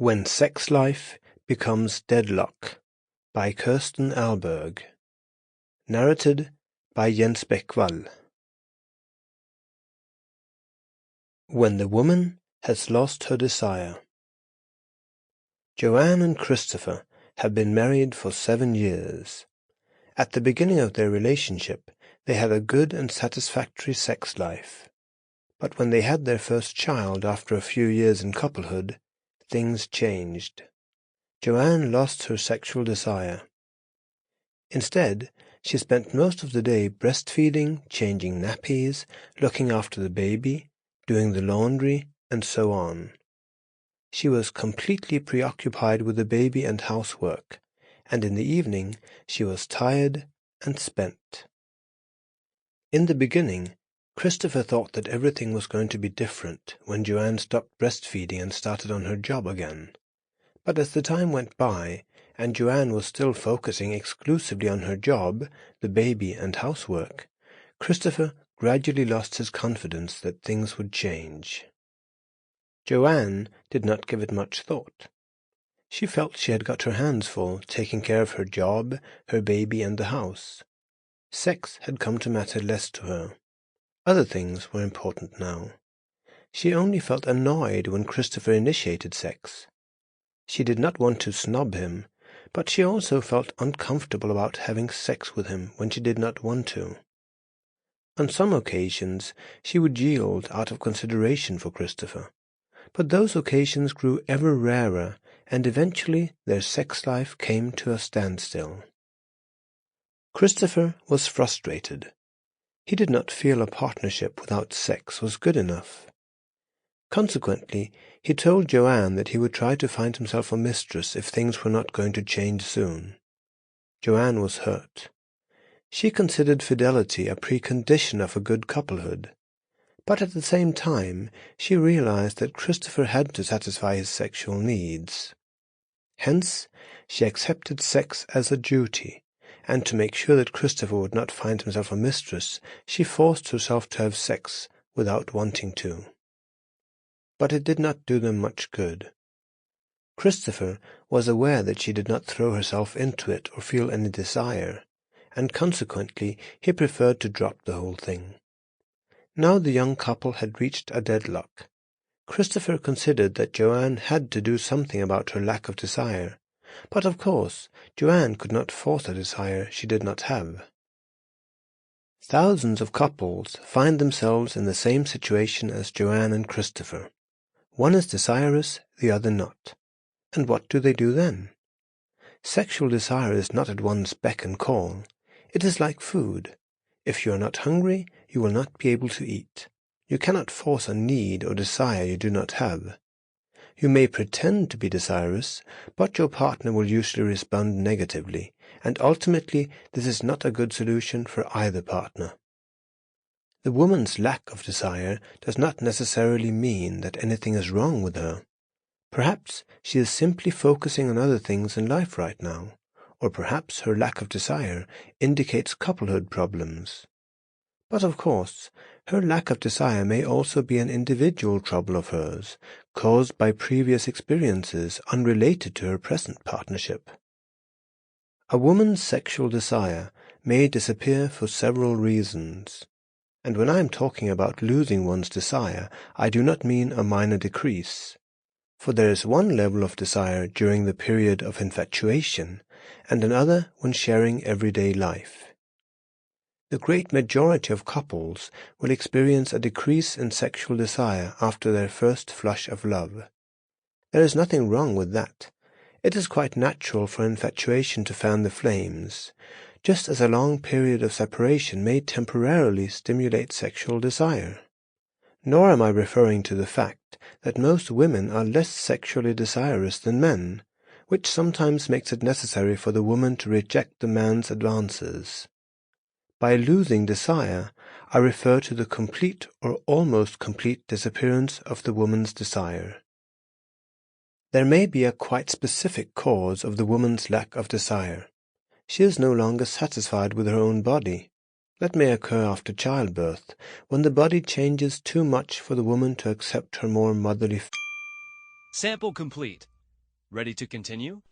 When Sex Life Becomes Deadlock by Kirsten Ahlburg. Narrated by Bäckvall. When the woman has lost her desire. Joanne and Christopher have been married for 7 years. At the beginning of their relationship, they had a good and satisfactory sex life. But when they had their first child after a few years in couplehood, things changed. Joanne lost her sexual desire. Instead, she spent most of the day breastfeeding, changing nappies, looking after the baby, doing the laundry, and so on. She was completely preoccupied with the baby and housework, and in the evening she was tired and spent. In the beginning, Christopher thought that everything was going to be different when Joanne stopped breastfeeding and started on her job again. But as the time went by, and Joanne was still focusing exclusively on her job, the baby and housework, Christopher gradually lost his confidence that things would change. Joanne did not give it much thought. She felt she had got her hands full taking care of her job, her baby, and the house. Sex had come to matter less to her. Other things were important now. She only felt annoyed when Christopher initiated sex. She did not want to snob him, but she also felt uncomfortable about having sex with him when she did not want to. On some occasions, she would yield out of consideration for Christopher, but those occasions grew ever rarer, and eventually their sex life came to a standstill. Christopher was frustrated. He did not feel a partnership without sex was good enough. Consequently, he told Joanne that he would try to find himself a mistress if things were not going to change soon. Joanne was hurt. She considered fidelity a precondition of a good couplehood, but at the same time she realized that Christopher had to satisfy his sexual needs. Hence, she accepted sex as a duty, and to make sure that Christopher would not find himself a mistress, she forced herself to have sex without wanting to. But it did not do them much good. Christopher was aware that she did not throw herself into it or feel any desire, and consequently he preferred to drop the whole thing. Now the young couple had reached a deadlock. Christopher considered that Joanne had to do something about her lack of desire, but of course Joanne could not force a desire she did not have. Thousands of couples find themselves in the same situation as Joanne and Christopher. One is desirous, the other not. And what do they do then? Sexual desire is not at one's beck and call. It is like food. If you are not hungry, you will not be able to eat. You cannot force a need or desire you do not have. You may pretend to be desirous, but your partner will usually respond negatively, and ultimately this is not a good solution for either partner. The woman's lack of desire does not necessarily mean that anything is wrong with her. Perhaps she is simply focusing on other things in life right now, or perhaps her lack of desire indicates couplehood problems. But of course, her lack of desire may also be an individual trouble of hers, caused by previous experiences unrelated to her present partnership. A woman's sexual desire may disappear for several reasons. And when I am talking about losing one's desire, I do not mean a minor decrease. For there is one level of desire during the period of infatuation, and another when sharing everyday life. The great majority of couples will experience a decrease in sexual desire after their first flush of love. There is nothing wrong with that. It is quite natural for infatuation to fan the flames, just as a long period of separation may temporarily stimulate sexual desire. Nor am I referring to the fact that most women are less sexually desirous than men, which sometimes makes it necessary for the woman to reject the man's advances. By losing desire, I refer to the complete or almost complete disappearance of the woman's desire. There may be a quite specific cause of the woman's lack of desire. She is no longer satisfied with her own body. That may occur after childbirth, when the body changes too much for the woman to accept her more motherly. Sample complete. Ready to continue?